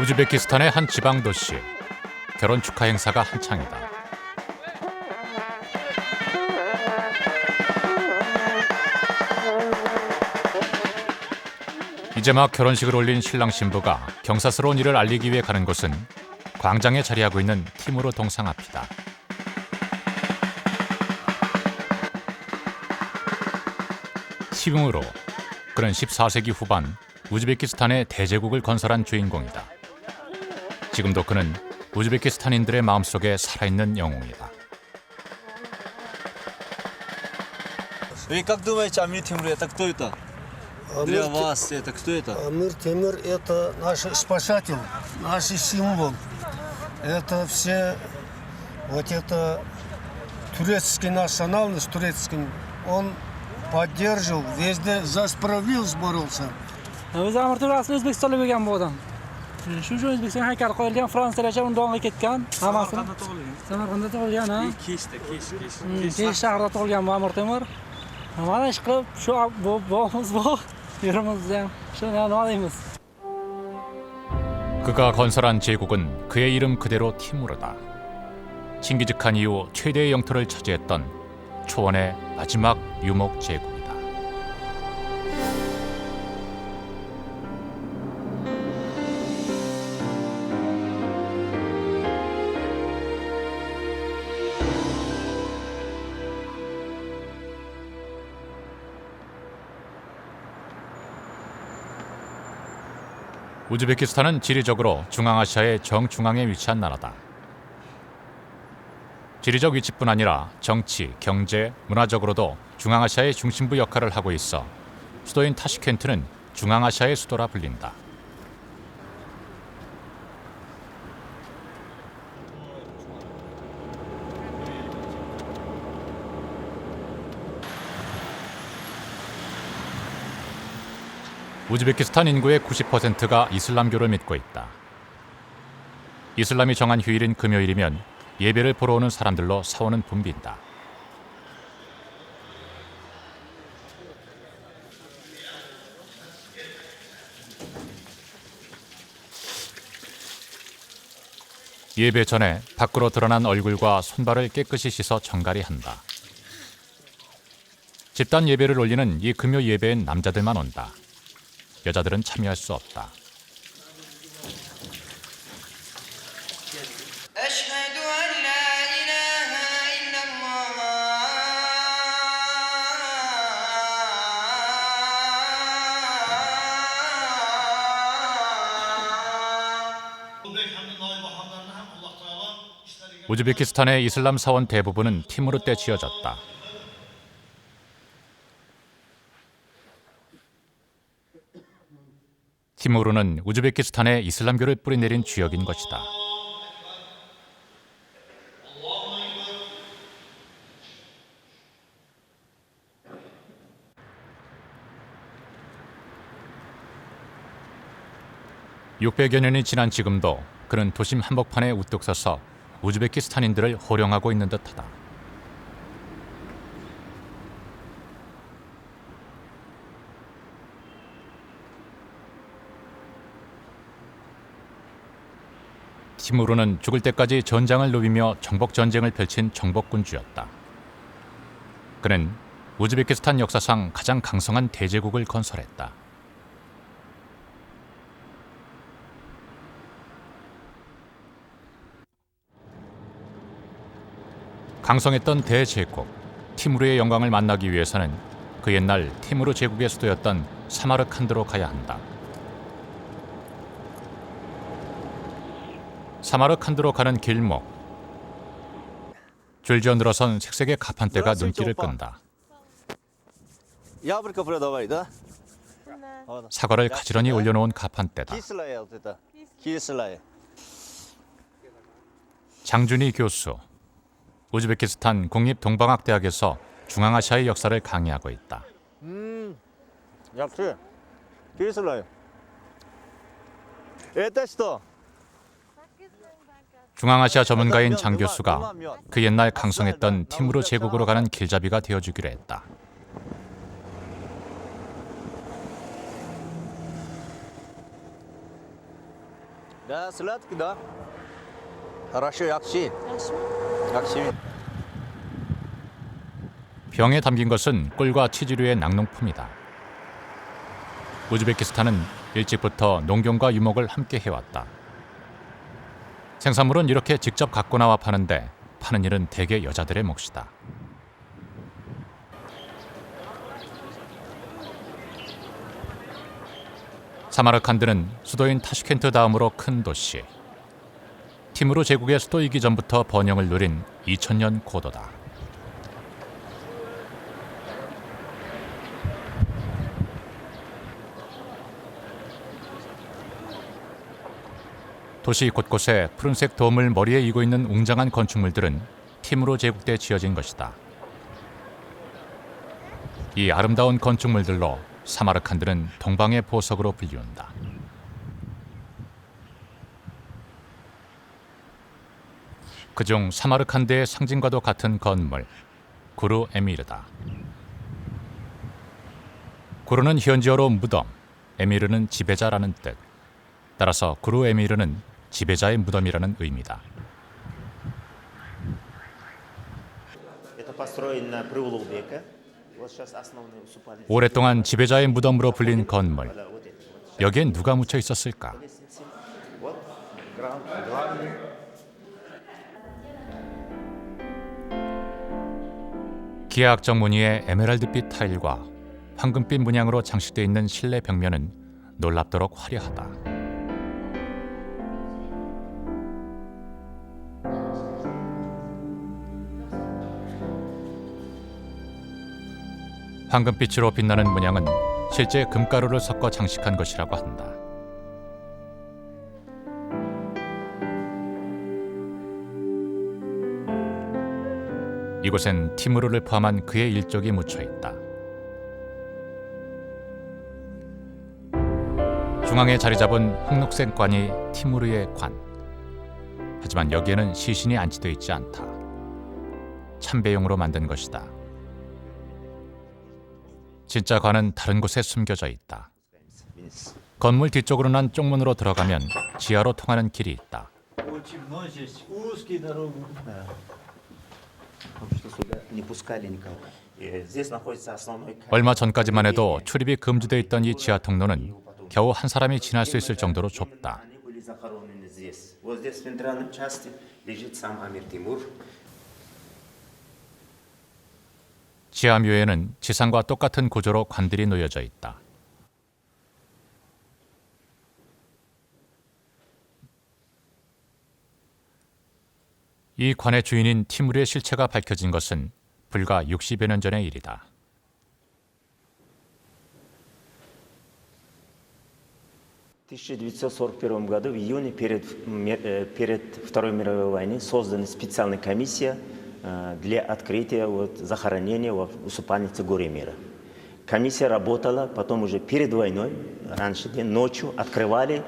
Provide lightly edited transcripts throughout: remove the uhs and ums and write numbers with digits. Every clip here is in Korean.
우즈베키스탄의 한 지방 도시. 결혼 축하 행사가 한창이다. 이제 막 결혼식을 올린 신랑 신부가 경사스러운 일을 알리기 위해 가는 곳은 광장에 자리하고 있는 티무르 동상 앞이다. 티무르, 그는 14세기 후반 우즈베키스탄의 대제국을 건설한 주인공이다. 지금도 그는 우즈베키스탄인들의 마음속에 살아있는 영웅이다. Вы как думаете, Амир Темур это кто это? Для вас это кто это? Амир Темир – это наш спасатель, наш символ. Это все, вот это турецкий национальность, турецкий, он поддерживал, везде за справедливость боролся. O'zi Amir Temur asli O'zbekistonda bo'lgan bu odam. Shu uchun O'zbekiston haykali qo'yilgan, Fransiyacha uni davom ketgan. Hammasini Samarqandda tug'ilgan, ha? Kesh shahrida tug'ilgan bu Amir Temur. Mana ish qilib, shu bog'imiz bor, yerimizni ham shuni olamiz. 그가 건설한 제국은 그의 이름 그대로 티무르다. 칭기즈칸 이후 최대의 영토를 차지했던 초원의 마지막 유목 제국이다. 우즈베키스탄은 지리적으로 중앙아시아의 정중앙에 위치한 나라다. 지리적 위치뿐 아니라 정치, 경제, 문화적으로도 중앙아시아의 중심부 역할을 하고 있어 수도인 타슈켄트는 중앙아시아의 수도라 불린다. 우즈베키스탄 인구의 90%가 이슬람교를 믿고 있다. 이슬람이 정한 휴일인 금요일이면 예배를 보러 오는 사람들로 사원은 붐빈다. 예배 전에 밖으로 드러난 얼굴과 손발을 깨끗이 씻어 정갈이한다. 집단 예배를 올리는 이 금요 예배엔 남자들만 온다. 여자들은 참여할 수 없다. 우즈베키스탄의 이슬람 사원 대부분은 티무르 때 지어졌다. 티무르는 우즈베키스탄에 이슬람교를 뿌리내린 주역인 것이다. (600여 년이) 지난 지금도 그는 도심 한복판에 우뚝 서서 우즈베키스탄인들을 호령하고 있는 듯하다. 티무르는 죽을 때까지 전장을 누비며 정복 전쟁을 펼친 정복군주였다. 그는 우즈베키스탄 역사상 가장 강성한 대제국을 건설했다. 강성했던 대제국 티무르의 영광을 만나기 위해서는 그 옛날 티무르 제국의 수도였던 사마르칸드로 가야 한다. 사마르칸드로 가는 길목. 줄지어 늘어선 색색의 가판대가 눈길을 끈다. 사과를 가지런히 올려놓은 가판대다. 장준희 교수. 우즈베키스탄 국립동방학대학에서 중앙아시아의 역사를 강의하고 있다. 중앙아시아 전문가인 장 교수가 그 옛날 강성했던 티무르 제국으로 가는 길잡이가 되어주기로 했다. Да, сладкий, да. Хорошо, 약시. 약시. 병에 담긴 것은 꿀과 치즈류의 낙농품이다. 우즈베키스탄은 일찍부터 농경과 유목을 함께 해왔다. 생산물은 이렇게 직접 갖고 나와 파는데 파는 일은 대개 여자들의 몫이다. 사마르칸드는 수도인 타슈켄트 다음으로 큰 도시. 티무르 제국의 수도이기 전부터 번영을 누린 2000년 고도다. 도시 곳곳에 푸른색 돔을 머리에 이고 있는 웅장한 건축물들은 티무르 제국 때 지어진 것이다. 이 아름다운 건축물들로 사마르칸드는 동방의 보석으로 불리운다. 그중 사마르칸드의 상징과도 같은 건물, 구르 에미르다. 구르는 현지어로 무덤, 에미르는 지배자라는 뜻. 따라서 구르 에미르는 지배자의 무덤이라는 의미다. 오랫동안 지배자의 무덤으로 불린 건물. 여기엔 누가 묻혀 있었을까? 기하학적 무늬의 에메랄드빛 타일과 황금빛 문양으로 장식되어 있는 실내 벽면은 놀랍도록 화려하다. 황금빛으로 빛나는 문양은 실제 금가루를 섞어 장식한 것이라고 한다. 이곳엔 티무르를 포함한 그의 일족이 묻혀 있다. 중앙에 자리 잡은 홍록색 관이 티무르의 관. 하지만 여기에는 시신이 안치되어 있지 않다. 참배용으로 만든 것이다. 진짜 관은 다른 곳에 숨겨져 있다. 건물 뒤쪽으로 난 쪽문으로 들어가면 지하로 통하는 길이 있다. 얼마 전까지만 해도 출입이 금지되어 있던 이 지하 통로는 겨우 한 사람이 지날 수 있을 정도로 좁다. 지하묘에는 지상과 똑같은 구조로 관들이 놓여져 있다. 이 관의 주인인 티무르의 실체가 밝혀진 것은 불과 60여 년 전의 일이다. В 1941 году, в июне, перед Второй мировой войной, создана специальная комиссия для открытия захоронения в усыпальнице Горы Мира. Комиссия работала, потом уже перед войной, раньше ночью открывали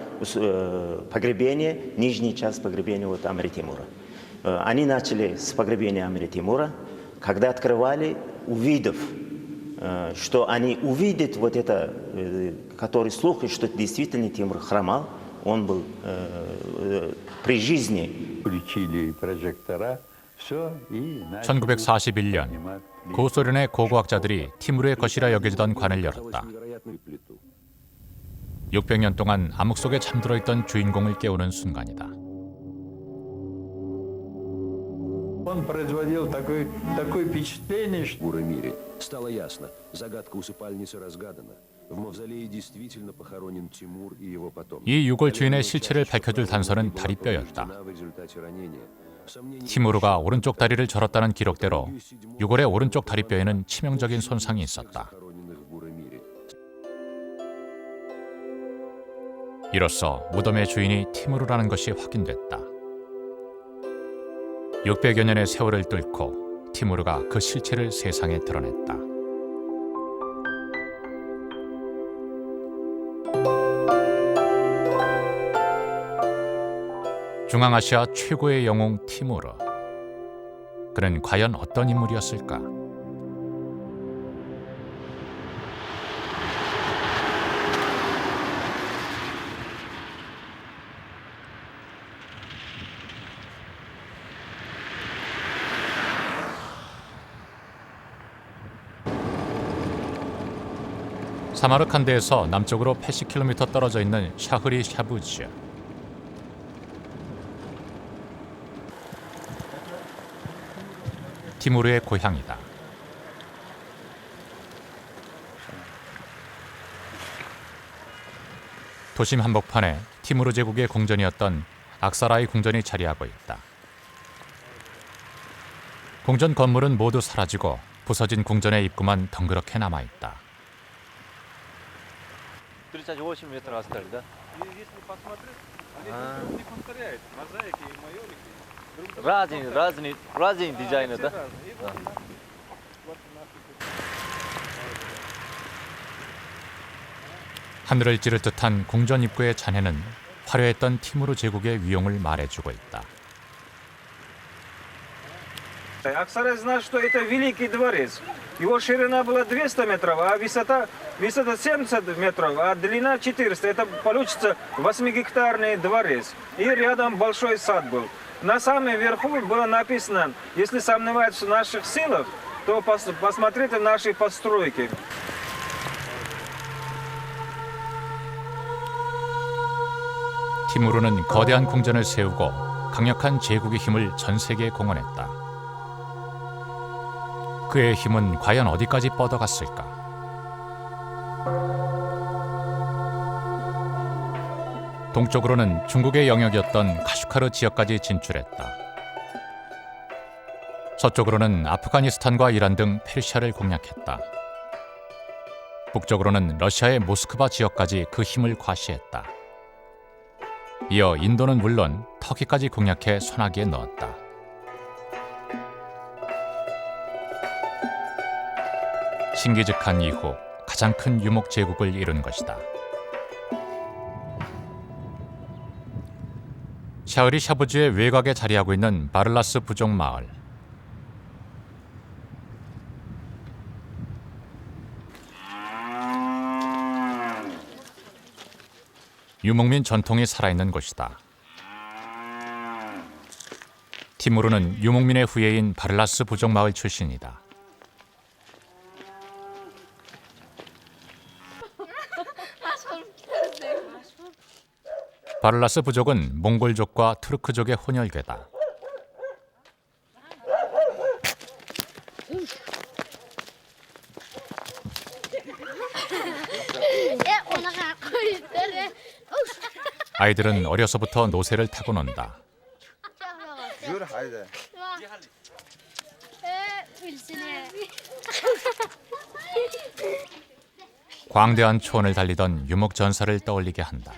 погребение, нижний часть погребения Амири Тимура. Они начали с погребения Амири Тимура. Когда открывали, увидев, что они увидят это, который слух, что действительно Тимур хромал, он был при жизни. Включили прожектора. 1941년 고소련의 고고학자들이 티무르의 것이라 여겨지던 관을 열었다. 600년 동안 암흑 속에 잠들어 있던 주인공을 깨우는 순간이다. Он производил такое впечатление, что... В Урамире стало ясно, загадка усыпальницы разгадана. В мавзолее действительно похоронен Тимур и его потомки. 이 유골 주인의 실체를 밝혀줄 단서는 다리뼈였다. 티무르가 오른쪽 다리를 절었다는 기록대로 유골의 오른쪽 다리뼈에는 치명적인 손상이 있었다. 이로써 무덤의 주인이 티무르라는 것이 확인됐다. 600여 년의 세월을 뚫고 티무르가 그 실체를 세상에 드러냈다. 중앙아시아 최고의 영웅 티무르. 그는 과연 어떤 인물이었을까? 사마르칸드에서 남쪽으로 80km 떨어져 있는 샤흐리 샤부지. 티무르의 고향이다. 도심 한복판에 티무르 제국의 궁전이었던 악사라이 궁전이 자리하고 있다. 궁전 건물은 모두 사라지고 부서진 궁전의 입구만 덩그렇게 남아있다. разные дизайны, да? 하늘을 찌를 듯한 궁전 입구의 잔해는 화려했던 티무르 제국의 위용을 말해주고 있다. Аксарай знает, что это Великий дворец. Его ширина была 200 метров, а высота 70 метров, а длина 400. Это получится 8-гектарный дворец. И рядом большой сад был. На самом верху было написано, если сомневаются в наших силах, то посмотрите наши постройки. 티무르는 거대한 궁전을 세우고 강력한 제국의 힘을 전 세계에 공헌했다. 그의 힘은 과연 어디까지 뻗어갔을까? 동쪽으로는 중국의 영역이었던 카슈카르 지역까지 진출했다. 서쪽으로는 아프가니스탄과 이란 등 페르시아를 공략했다. 북쪽으로는 러시아의 모스크바 지역까지 그 힘을 과시했다. 이어 인도는 물론 터키까지 공략해 손아귀에 넣었다. 칭기즈칸 이후 가장 큰 유목 제국을 이룬 것이다. 샤흐리 샤부지의 외곽에 자리하고 있는 바를라스 부족 마을. 유목민 전통이 살아있는 곳이다. 티무르는 유목민의 후예인 바를라스 부족 마을 출신이다. 바를라스 부족은 몽골족과 투르크족의 혼혈괴다. 아이들은 어려서부터 노새를 타고 논다. 광대한 초원을 달리던 유목 전사를 떠올리게 한다.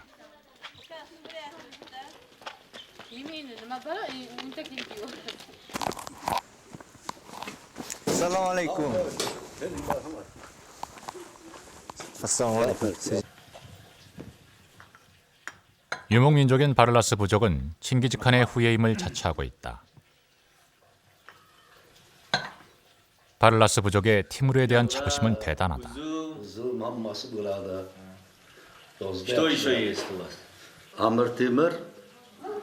Assalamu alaikum. Assalamu alaikum. 유목민족인 바를라스 부족은 칭기즈칸의 후예임을 자처하고 있다. 바를라스 부족의 티무르에 대한 자부심은 대단하다. Что еще есть у вас? Amir Temur,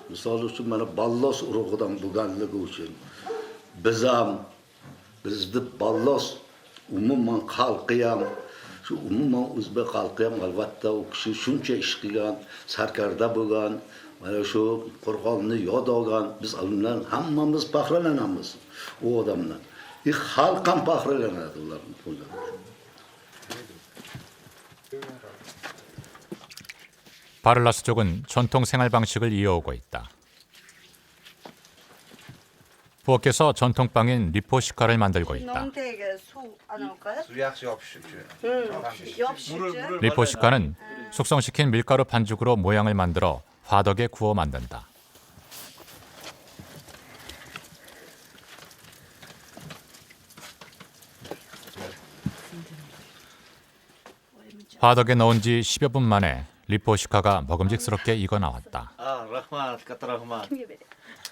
misol uchun mana Ballos urug'idan bo'lganligi uchun biz ham bizni Ballos umuman xalqi ham shu umuman o'zbek xalqi ham albatta u kishi shuncha ish qilgan, sarkarda bo'lgan, mana shu Qo'rg'onni yod olgan, biz undan hammamiz faxrlanamiz u odamdan. Xalq ham faxrlanadi ulardan. 바를라스족은 전통 생활 방식을 이어오고 있다. 부엌에서 전통빵인 리포시카를 만들고 있다. 리포시카는 숙성시킨 밀가루 반죽으로 모양을 만들어 화덕에 구워 만든다. 화덕에 넣은 지 10여 분 만에 리포시카가 먹음직스럽게 익어 나왔다. А, Рахман, Катарахман.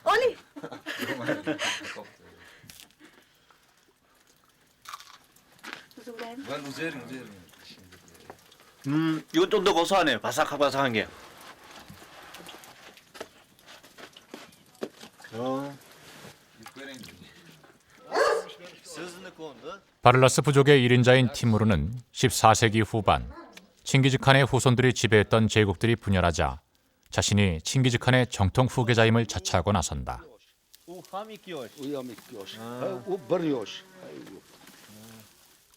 Oli. 이건 좀 더 고소하네요. 바삭바삭한 게. 바를라스 부족의 1인자인 티무르는 14세기 후반 칭기즈칸의 후손들이 지배했던 제국들이 분열하자 자신이 칭기즈칸의 정통 후계자임을 자처하고 나선다.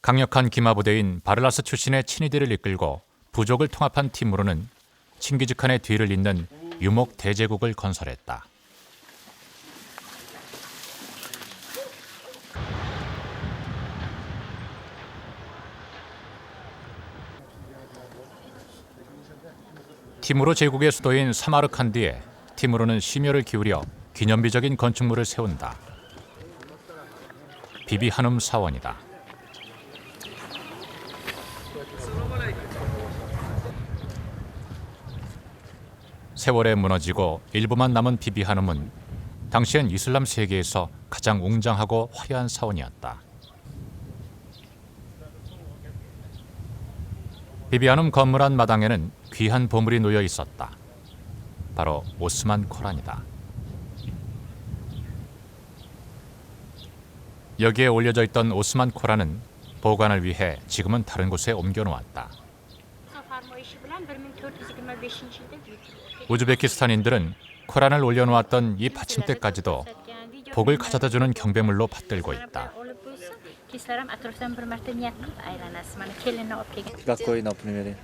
강력한 기마부대인 바르라스 출신의 친위대를 이끌고 부족을 통합한 티무르는 칭기즈칸의 뒤를 잇는 유목 대제국을 건설했다. 티무르 제국의 수도인 사마르칸드에 티무르는 심혈을 기울여 기념비적인 건축물을 세운다. 비비 한움 사원이다. 세월에 무너지고 일부만 남은 비비 한움은 당시엔 이슬람 세계에서 가장 웅장하고 화려한 사원이었다. 비비 한움 건물 안 마당에는 귀한 보물이 놓여 있었다. 바로 오스만 코란이다. 여기에 올려져 있던 오스만 코란은 보관을 위해 지금은 다른 곳에 옮겨놓았다. 우즈베키스탄인들은 코란을 올려놓았던 이 받침대까지도 복을 가져다주는 경배물로 받들고 있다. Какой, например?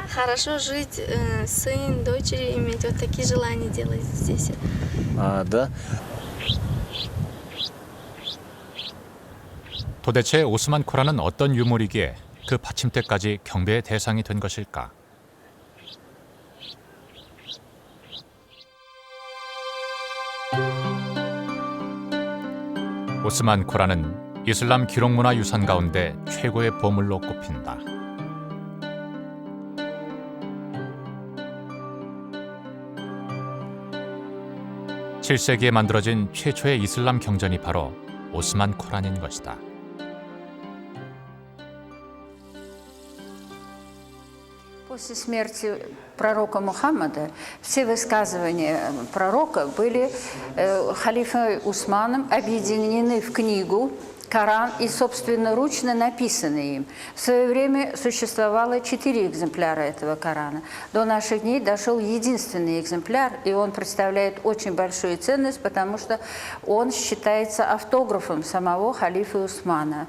Хорошо жить, сын, дочери иметь, вот такие желания делать здесь. Да? 도대체 오스만 코란은 어떤 유물이기에 그 받침대까지 경배의 대상이 된 것일까? 오스만 코란은 이슬람 기록문화 유산 가운데 최고의 보물로 꼽힌다. 7세기에 만들어진 최초의 이슬람 경전이 바로 오스만 코란인 것이다. После смерти пророка Мухаммада все высказывания пророка были халифом Усманом объединены в книгу Коран и собственноручно написаны им. В свое время существовало 4 экземпляра этого Корана. До наших дней дошел единственный экземпляр, и он представляет очень большую ценность, потому что он считается автографом самого халифа Усмана.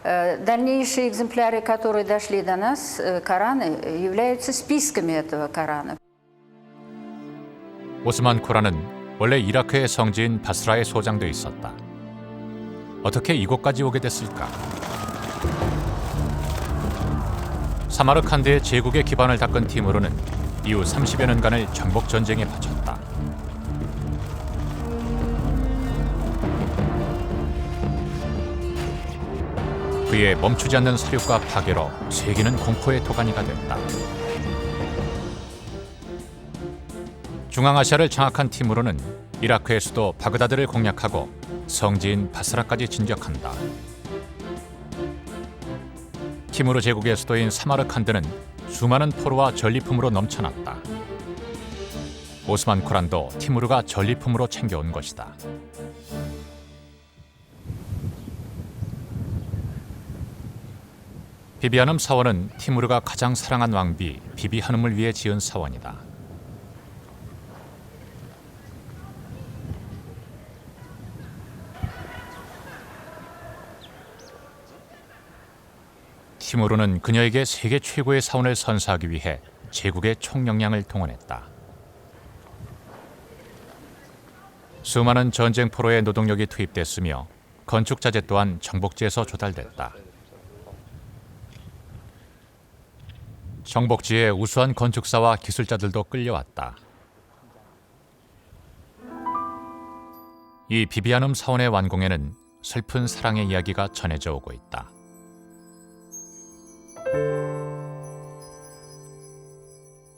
Дальнейшие экземпляры, которые дошли до нас, Кораны, являются списками этого Корана. 오스만 코란은 원래 이라크의 성지인 바스라에 소장돼 있었다. 어떻게 이곳까지 오게 됐을까? 사마르칸드의 제국의 기반을 닦은 티무르는 이후 30여 년간을 정복 전쟁에 바쳤다. 그의 멈추지 않는 사륙과 파괴로 세계는 공포의 도가니가 됐다. 중앙아시아를 장악한 티무르는 이라크의 수도 바그다드를 공략하고 성지인 바스라까지 진격한다. 티무르 제국의 수도인 사마르칸드는 수많은 포로와 전리품으로 넘쳐났다. 오스만 코란도 티무르가 전리품으로 챙겨온 것이다. 비비 한움 사원은 티무르가 가장 사랑한 왕비 비비 한움을 위해 지은 사원이다. 티무르는 그녀에게 세계 최고의 사원을 선사하기 위해 제국의 총력량을 동원했다. 수많은 전쟁 포로의 노동력이 투입됐으며 건축 자재 또한 정복지에서 조달됐다. 정복지에 우수한 건축사와 기술자들도 끌려왔다. 이 비비 한움 사원의 완공에는 슬픈 사랑의 이야기가 전해져 오고 있다.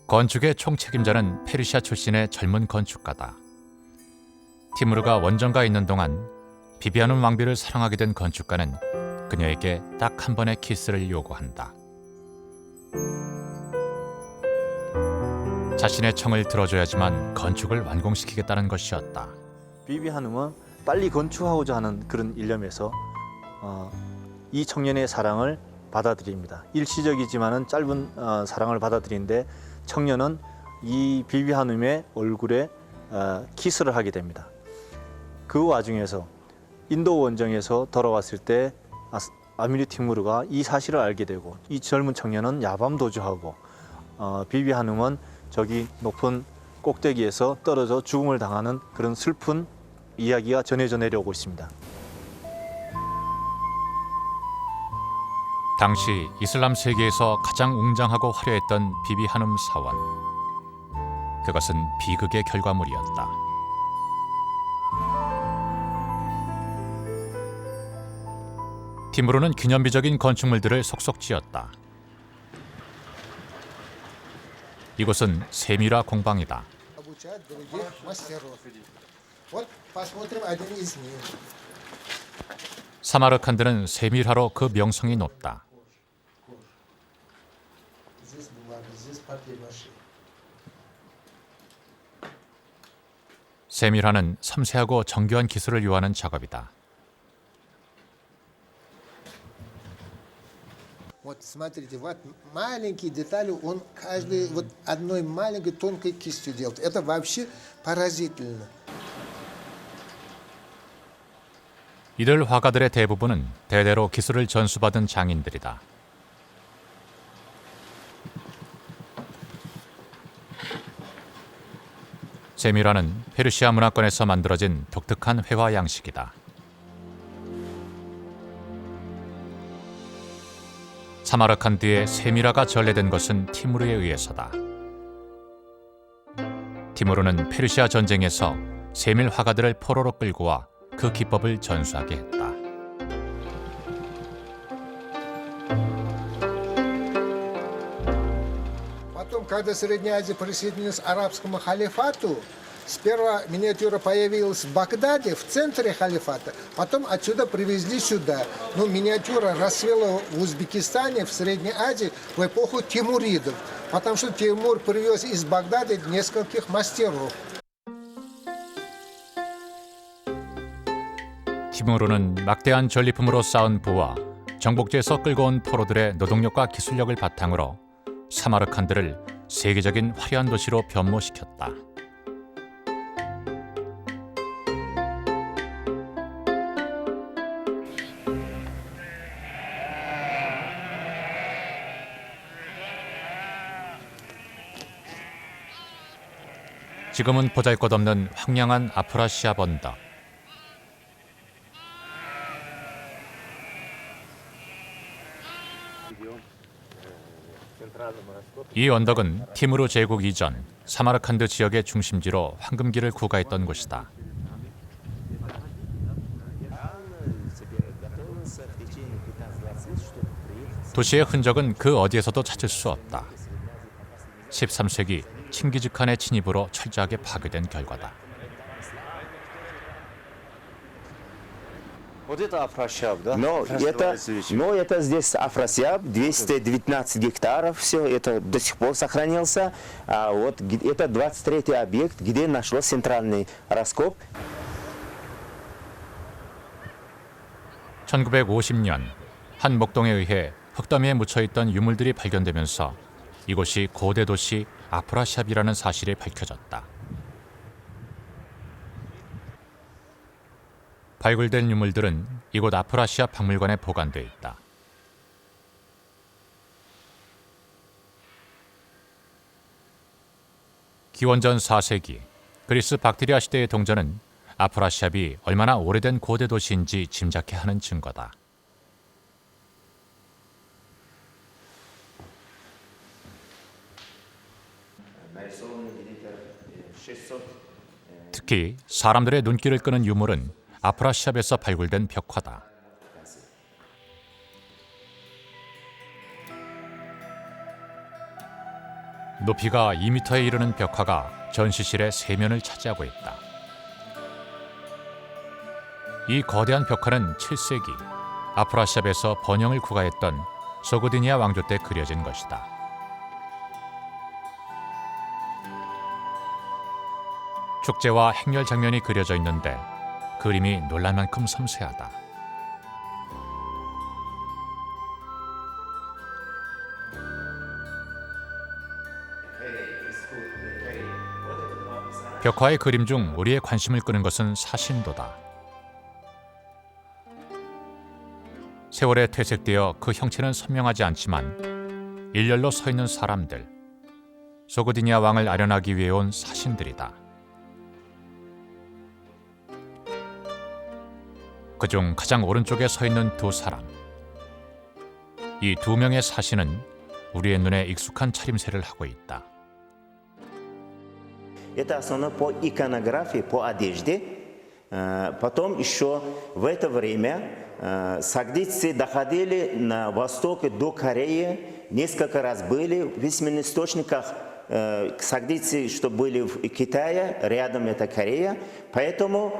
건축의 총책임자는 페르시아 출신의 젊은 건축가다. 티무르가 원정가에 있는 동안 비비 한움 왕비를 사랑하게 된 건축가는 그녀에게 딱 한 번의 키스를 요구한다. 자신의 청을 들어줘야지만 건축을 완공시키겠다는 것이었다. 비비 한움은 빨리 건축하고자 하는 그런 일념에서 이 청년의 사랑을 받아들입니다. 일시적이지만은 짧은 사랑을 받아들이는데 청년은 이 비비 하눔의 얼굴에 키스를 하게 됩니다. 그 와중에서 인도 원정에서 돌아왔을 때 아미르 티무르가 이 사실을 알게 되고 이 젊은 청년은 야밤 도주하고 비비 하눔은 저기 높은 꼭대기에서 떨어져 죽음을 당하는 그런 슬픈 이야기가 전해져 내려오고 있습니다. 당시 이슬람 세계에서 가장 웅장하고 화려했던 비비 하눔 사원. 그것은 비극의 결과물이었다. 티무르는 기념비적인 건축물들을 속속 지었다. 이곳은 세미라 공방이다. 사마르칸드는 세미라로 그 명성이 높다. 세미라는 섬세하고 정교한 기술을 요하는 작업이다. Вот смотрите, вот маленькие детали, он каждый вот одной маленькой тонкой кистью делает. Это вообще поразительно. 이들 화가들의 대부분은 대대로 기술을 전수받은 장인들이다. 세미라는 페르시아 문화권에서 만들어진 독특한 회화 양식이다. 사마르칸드의 세미라가 전래된 것은 티무르에 의해서다. 티무르는 페르시아 전쟁에서 세밀 화가들을 포로로 끌고 와 그 기법을 전수하게 했다. Потом, когда Средняя Азия присоединилась к арабскому халифату, сперва миниатюра появилась в Багдаде, в центре халифата, потом отсюда привезли сюда. Но миниатюра расцвела в Узбекистане, в Средней Азии в эпоху тимуридов, потому что Тимур привез из Багдада нескольких мастеров. 티무르는 막대한 전리품으로 쌓은 부와 정복지에서 끌고 온 포로들의 노동력과 기술력을 바탕으로 사마르칸드를 세계적인 화려한 도시로 변모시켰다. 지금은 보잘것없는 황량한 아프라시아 언덕. 이 언덕은 티무르 제국 이전 사마르칸드 지역의 중심지로 황금기를 구가했던 곳이다. 도시의 흔적은 그 어디에서도 찾을 수 없다. 13세기 칭기즈칸의 침입으로 철저하게 파괴된 결과다. Вот это Афрасиаб, да? Но это здесь Афрасиаб, 219 гектаров, все это до сих пор сохранился. А вот это 23-й объект, где нашлось центральный раскоп. 1950년 한 목동에 의해 흙더미에 묻혀있던 유물들이 발견되면서 이곳이 고대 도시 아프라시압이라는 사실이 밝혀졌다. 발굴된 유물들은 이곳 아프라시압 박물관에 보관돼 있다. 기원전 4세기 그리스 박트리아 시대의 동전은 아프라시압이 얼마나 오래된 고대 도시인지 짐작케 하는 증거다. 특히 사람들의 눈길을 끄는 유물은 아프라시압에서 발굴된 벽화다. 높이가 2m에 이르는 벽화가 전시실의 세면을 차지하고 있다. 이 거대한 벽화는 7세기 아프라시압에서 번영을 구가했던 소그디니아 왕조 때 그려진 것이다. 축제와 행렬 장면이 그려져 있는데 그림이 놀랄 만큼 섬세하다. 벽화의 그림 중 우리의 관심을 끄는 것은 사신도다. 세월에 퇴색되어 그 형체는 선명하지 않지만 일렬로 서 있는 사람들, 소그디니아 왕을 아련하기 위해 온 사신들이다. 그중 가장 오른쪽에 서 있는 두 사람. 이 두 명의 사신은 우리의 눈에 익숙한 차림새를 하고 있다. Это основно по иконографии, по одежде. Потом еще в это время сагдийцы доходили на восток до Кореи, несколько раз были в письменных источниках. Сагдийцы, что были в Китае, рядом это Корея. Поэтому,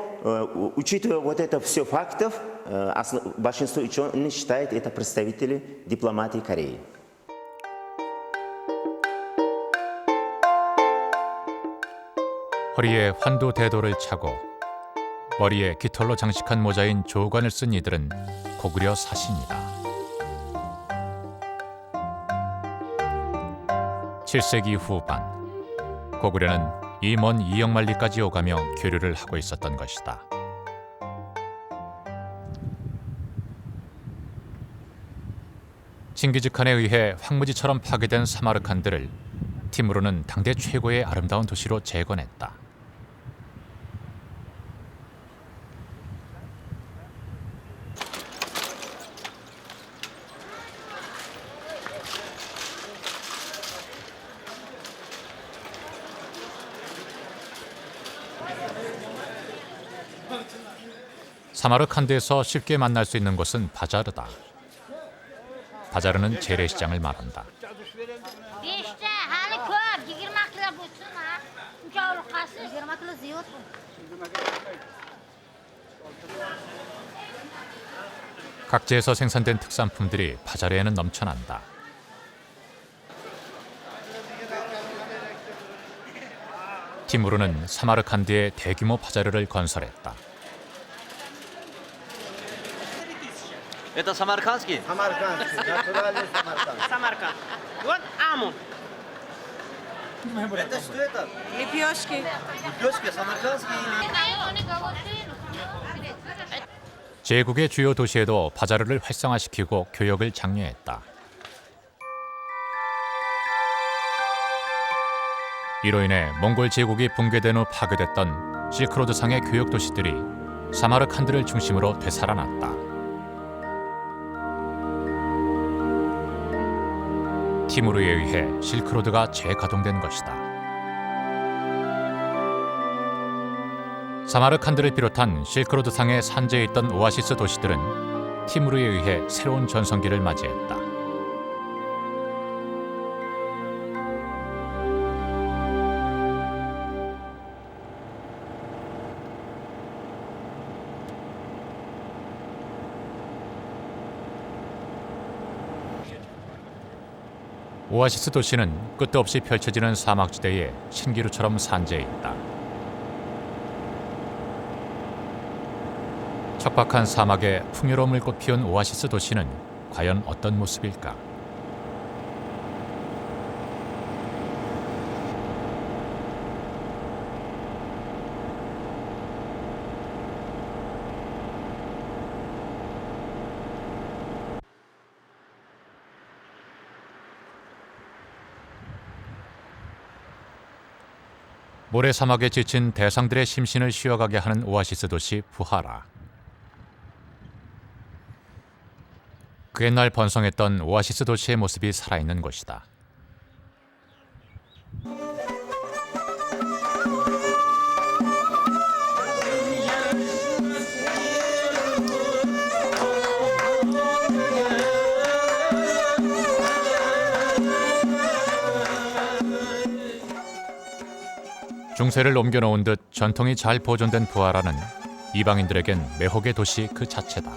учитывая вот это все фактов, большинство ученых считает это представители дипломатии Кореи. 허리에 환도 대도를 차고 머리에 깃털로 장식한 모자인 조관을 쓴 이들은 고구려 사신이다. 7세기 후반, 고구려는 이 먼 이역만리까지 오가며 교류를 하고 있었던 것이다. 칭기즈칸에 의해 황무지처럼 파괴된 사마르칸드를 티무르는 당대 최고의 아름다운 도시로 재건했다. 사마르칸드에서 쉽게 만날 수 있는 곳은 바자르다. 바자르는 재래시장을 말한다. 각지에서 생산된 특산품들이 바자르에는 넘쳐난다. 티무르는 사마르칸드에 대규모 바자르를 건설했다. Это самаркандский? Самаркандский, натуральный самаркандский. Самарканд. Вот Амун. Это что это? Лепешки. Лепешки самаркандские или... 제국의 주요 도시에도 바자르를 활성화시키고 교역을 장려했다. 이로 인해 몽골 제국이 붕괴된 후 파괴됐던 실크로드상의 교역 도시들이 사마르칸드를 중심으로 되살아났다. 티무르에 의해 실크로드가 재가동된 것이다. 사마르칸드를 비롯한 실크로드상의 산재에 있던 오아시스 도시들은 티무르에 의해 새로운 전성기를 맞이했다. 오아시스 도시는 끝도 없이 펼쳐지는 사막지대에 신기루처럼 산재해 있다. 척박한 사막에 풍요로움을 꽃피운 오아시스 도시는 과연 어떤 모습일까? 모래사막에 지친 대상들의 심신을 쉬어가게 하는 오아시스 도시 부하라. 그 옛날 번성했던 오아시스 도시의 모습이 살아있는 곳이다. 중세를 옮겨놓은 듯 전통이 잘 보존된 부하라는 이방인들에겐 매혹의 도시 그 자체다.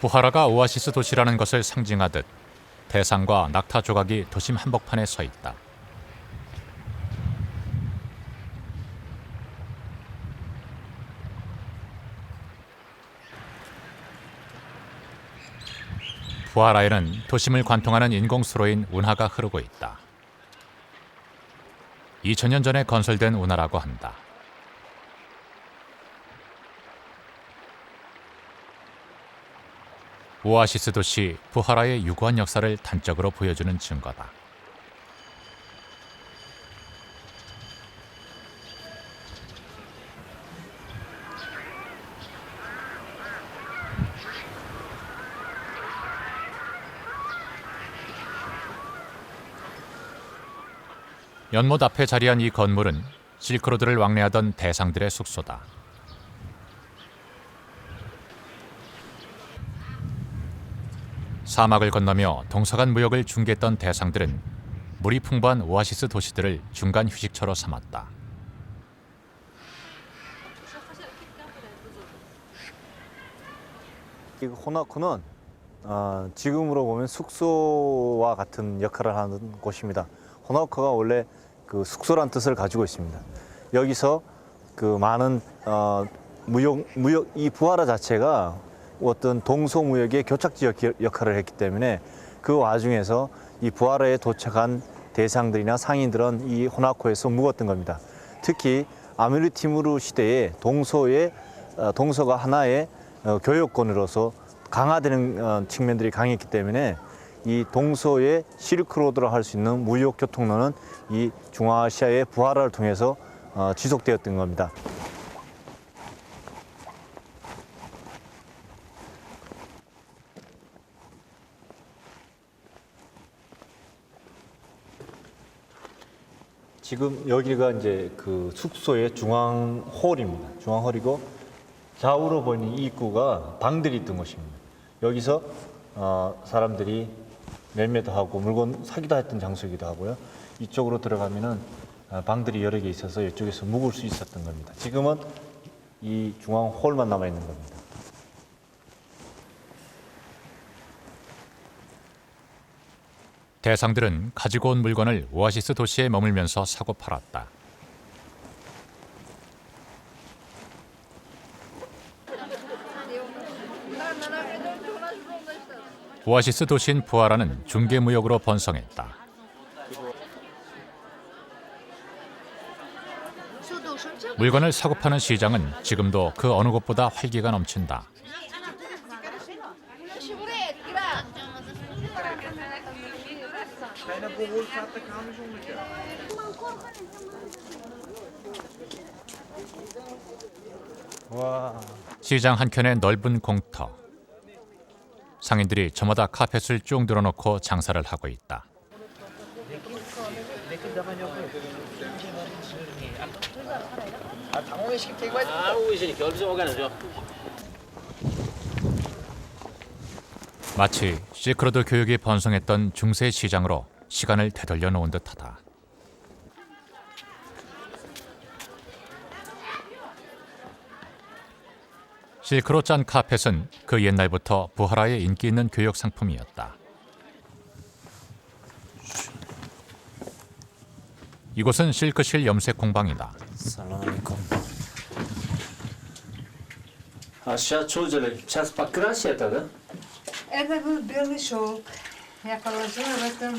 부하라가 오아시스 도시라는 것을 상징하듯 대상과 낙타 조각이 도심 한복판에 서 있다. 부하라에는 도심을 관통하는 인공수로인 운하가 흐르고 있다. 2000년 전에 건설된 운하라고 한다. 오아시스 도시 부하라의 유구한 역사를 단적으로 보여주는 증거다. 연못 앞에 자리한 이 건물은 실크로드를 왕래하던 대상들의 숙소다. 사막을 건너며 동서간 무역을 중개했던 대상들은 물이 풍부한 오아시스 도시들을 중간 휴식처로 삼았다. 이 호나코는 지금으로 보면 숙소와 같은 역할을 하는 곳입니다. 호나코가 원래 그 숙소란 뜻을 가지고 있습니다. 여기서 그 많은 무역 이 부하라 자체가 어떤 동서무역의 교착지 역할을 했기 때문에 그 와중에서 이 부하라에 도착한 대상들이나 상인들은 이 호나코에서 묵었던 겁니다. 특히 아미르 티무르 시대에 동서가 하나의 교역권으로서 강화되는 측면들이 강했기 때문에 이 동서의 실크로드라 할 수 있는 무역 교통로는 이 중앙아시아의 부하라를 통해서 지속되었던 겁니다. 지금 여기가 이제 그 숙소의 중앙홀입니다. 중앙홀이고 좌우로 보이는 이 입구가 방들이 있던 곳입니다. 여기서 사람들이 멜매도 하고 물건 사기도 했던 장소이기도 하고요. 이쪽으로 들어가면은 방들이 여러 개 있어서 이쪽에서 묵을 수 있었던 겁니다. 지금은 이 중앙홀만 남아 있는 겁니다. 대상들은 가지고 온 물건을 오아시스 도시에 머물면서 사고 팔았다. 오아시스 도시인 부하라는 중개무역으로 번성했다. 물건을 사고 파는 시장은 지금도 그 어느 곳보다 활기가 넘친다. 시장 한켠에 넓은 공터. 상인들이 저마다 카펫을 쭉 늘어놓고 장사를 하고 있다. 마치 실크로드 교육이 번성했던 중세 시장으로 시간을 되돌려 놓은 듯하다. 실크로 짠 카펫은 그 옛날부터 부하라의 인기 있는 교역 상품이었다. 이곳은 실크실 염색 공방이다. Это был белый шелк. Я положила в этом.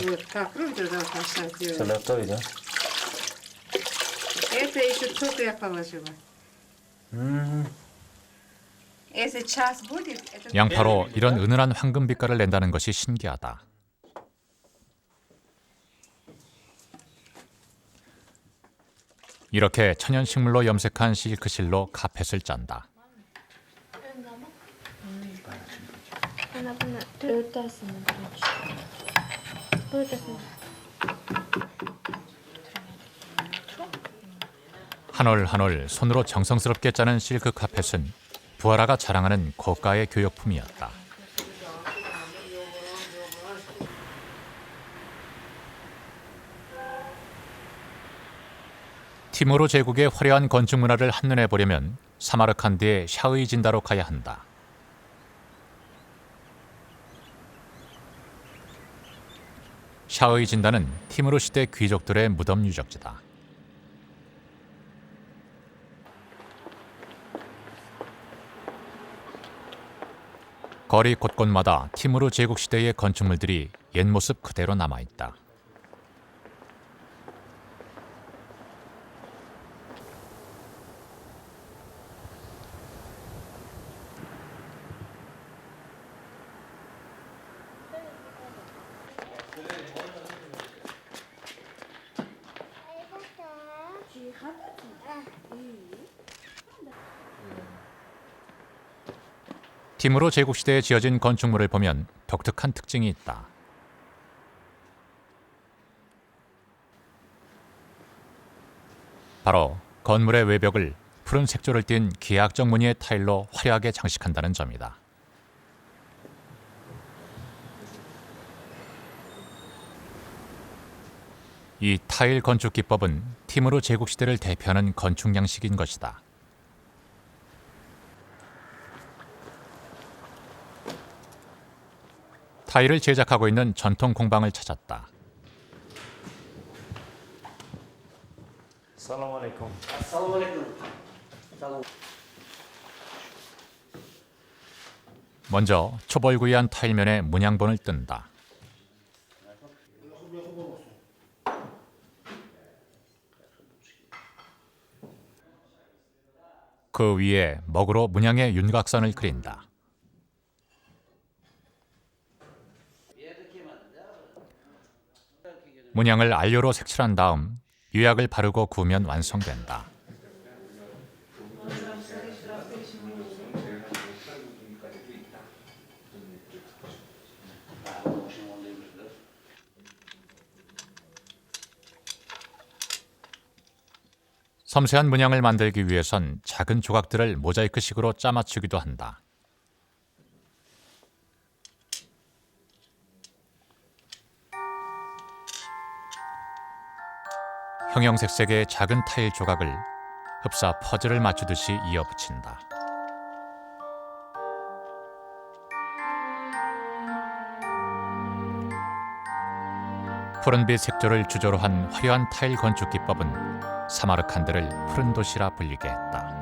Вот как руки должна делать. Это еще только я положила. Если час будет, это... 양파로 이런 은은한 황금 빛깔을 낸다는 것이 신기하다. 이렇게 천연식물로 염색한 실크실로 카펫을 짠다. 한 올 한 올 손으로 정성스럽게 짜는 실크 카펫은 부하라가 자랑하는 고가의 교역품이었다. 티모르 제국의 화려한 건축 문화를 한눈에 보려면 사마르칸드의 샤의진다로 가야 한다. 샤의진다는 티무르 시대 귀족들의 무덤 유적지다. 거리 곳곳마다 티무르 제국 시대의 건축물들이 옛 모습 그대로 남아있다. 티무르 제국 시대에 지어진 건축물을 보면 독특한 특징이 있다. 바로 건물의 외벽을 푸른 색조를 띤 기하학적 무늬의 타일로 화려하게 장식한다는 점이다. 이 타일 건축 기법은 티무르 제국 시대를 대표하는 건축 양식인 것이다. 타일을 제작하고 있는 전통 공방을 찾았다. 먼저 초벌구이한 타일면에 문양본을 뜬다. 그 위에 먹으로 문양의 윤곽선을 그린다. 문양을 안료로 색칠한 다음 유약을 바르고 구우면 완성된다. 섬세한 문양을 만들기 위해선 작은 조각들을 모자이크식으로 짜맞추기도 한다. 형형색색의 작은 타일 조각을 흡사 퍼즐을 맞추듯이 이어붙인다. 푸른빛 색조를 주조로 한 화려한 타일 건축 기법은 사마르칸드를 푸른 도시라 불리게 했다.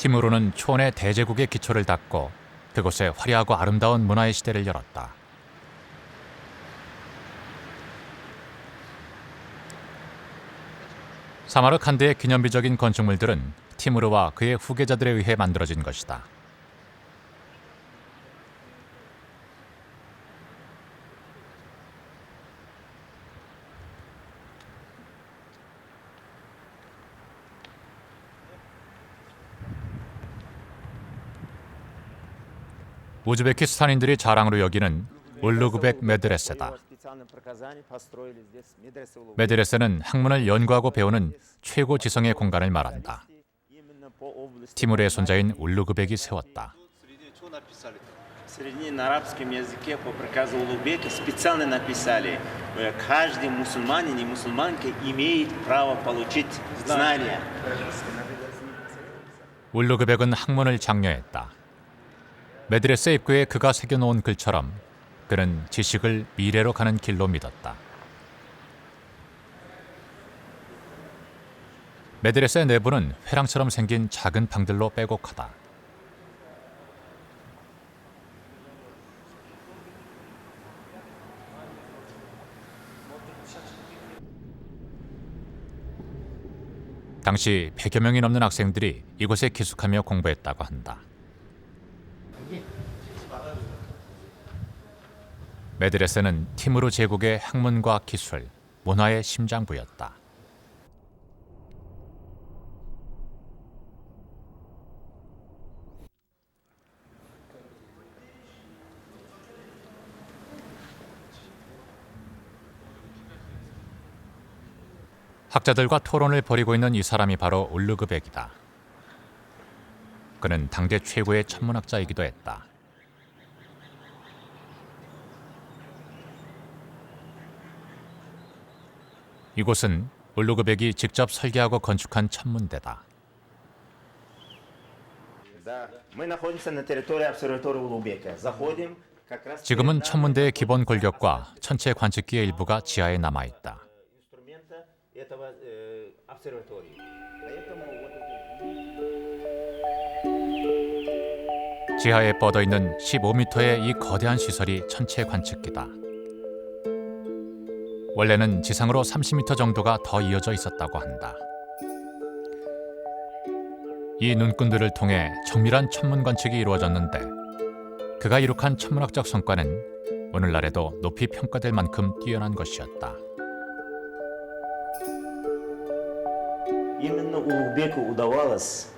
티무르는 초원의 대제국의 기초를 닦고 그곳에 화려하고 아름다운 문화의 시대를 열었다. 사마르칸드의 기념비적인 건축물들은 티무르와 그의 후계자들에 의해 만들어진 것이다. 우즈베키스탄인들이 자랑으로 여기는 울루그벡 메드레세다. 메드레세는 학문을 연구하고 배우는 최고 지성의 공간을 말한다. 티무르의 손자인 울루그벡이 세웠다. Среди на арабском языке по приказу Улугбека специально написали: каждый мусульманин и мусульманка имеет право получить знания. 울루그벡은 학문을 장려했다. 메드레세 입구에 그가 새겨놓은 글처럼 그는 지식을 미래로 가는 길로 믿었다. 메드레세 내부는 회랑처럼 생긴 작은 방들로 빼곡하다. 당시 100여 명이 넘는 학생들이 이곳에 기숙하며 공부했다고 한다. 메드레세는 티무르 제국의 학문과 기술, 문화의 심장부였다. 학자들과 토론을 벌이고 있는 이 사람이 바로 울루그벡이다. 그는 당대 최고의 천문학자이기도 했다. 이곳은 울루그백이 직접 설계하고 건축한 천문대다. Мы находимся на территории обсерватории Улугбека. Заходим как раз. 지금은 천문대의 기본 골격과 천체 관측기의 일부가 지하에 남아 있다. Инструмента этого обсерватории. 지하에 뻗어 있는 15m의 이 거대한 시설이 천체 관측기다. 원래는 지상으로 30m 정도가 더 이어져 있었다고 한다. 이 눈꾼들을 통해 정밀한 천문 관측이 이루어졌는데 그가 이룩한 천문학적 성과는 오늘날에도 높이 평가될 만큼 뛰어난 것이었다. Именно Улугбеку удавалось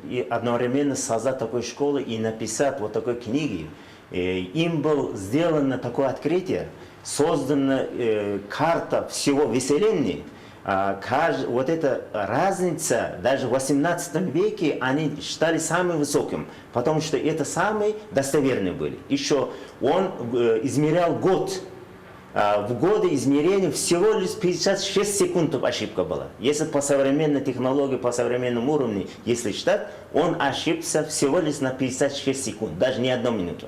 и одновременно создать такую школу и написать вот такой книги. Им было сделано такое открытие, создана карта всего Вселенной. Вот эта разница, даже в 18 веке они считали самым высоким, потому что это самые достоверные были. Еще он измерял год. В годы измерения всего лишь 56 секунд ошибка была. Если по современной технологии, по современному уровню, если считать, он ошибся всего лишь на 56 секунд, даже не одну минуту.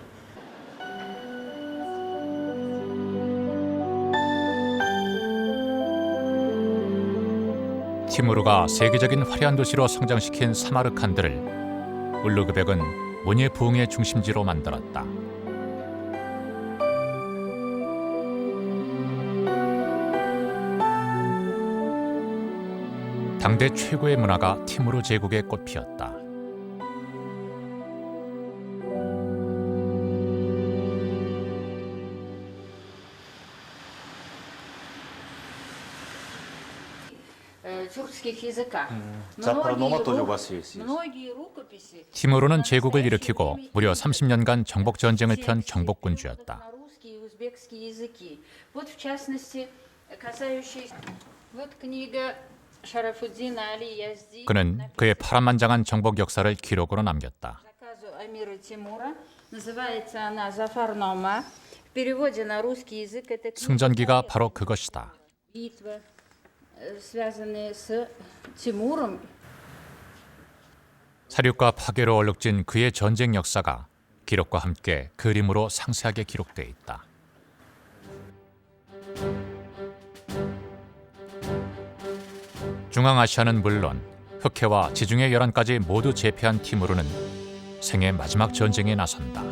티무르가 세계적인 화려한 도시로 성장시킨 사마르칸드를 울루그백은 문예 부흥의 중심지로 만들었다. 당대 최고의 문화가 티무르 제국의 꽃피었다. тюркских языках. 자파노마 тоже у вас есть. Многие рукописи 티무르는 제국을 일으키고 무려 30년간 정복 전쟁을 편 정복군주였다. на русский и узбекский языки. Вот в частности, касающаяся вот книга Шарафуддина Али Язди. 그는 그의 파란만장한 정복 역사를 기록으로 남겼다. Заказу Амира Тимура. Называется она Зафарнома. В переводе на русский язык это 승전기가 바로 그것이다. битва, связанные с Тимуром. 사륙과 파괴로 얼룩진 그의 전쟁 역사가 기록과 함께 그림으로 상세하게 기록돼 있다. 중앙아시아는 물론 흑해와 지중해 열한까지 모두 제패한 티무르는 생애 마지막 전쟁에 나선다.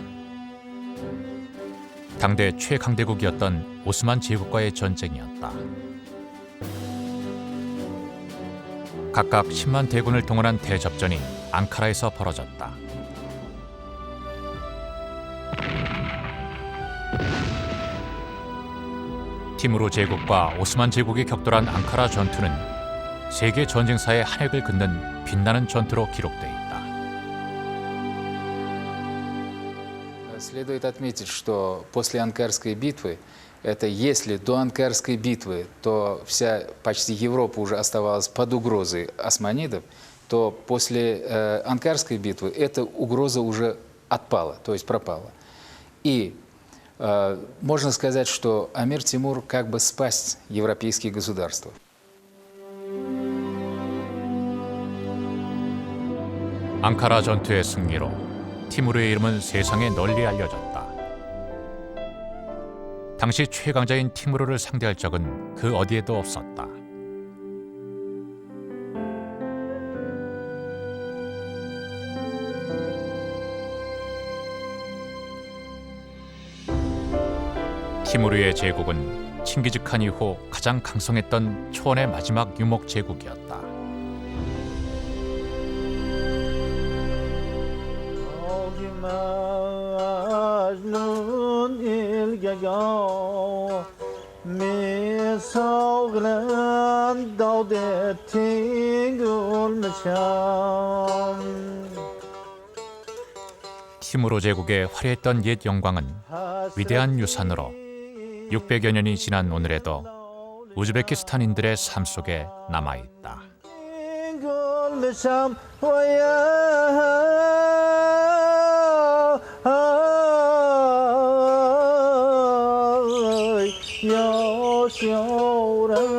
당대 최강대국이었던 오스만 제국과의 전쟁이었다. 각각 10만 대군을 동원한 대접전이 앙카라에서 벌어졌다. 티무르 제국과 오스만 제국이 격돌한 앙카라 전투는 세계 전쟁사의 한 획을 긋는 빛나는 전투로 기록돼 있다. Следует отметить, что после Анкарской битвы, это если до Анкарской битвы, то вся почти Европа уже оставалась под угрозой османидов, то после Анкарской битвы эта угроза уже отпала, то есть пропала. И можно сказать, что Амир Тимур как бы спас европейские государства. 앙카라 전투의 승리로 티무르의 이름은 세상에 널리 알려졌다. 당시 최강자인 티무르를 상대할 적은 그 어디에도 없었다. 티무르의 제국은 칭기즈칸 이후 가장 강성했던 초원의 마지막 유목 제국이었다. 티무르 제국의 화려했던 옛 영광은 위대한 유산으로 600여 년이 지난 오늘에도 우즈베키스탄인들의 삶 속에 남아있다. 요 Ora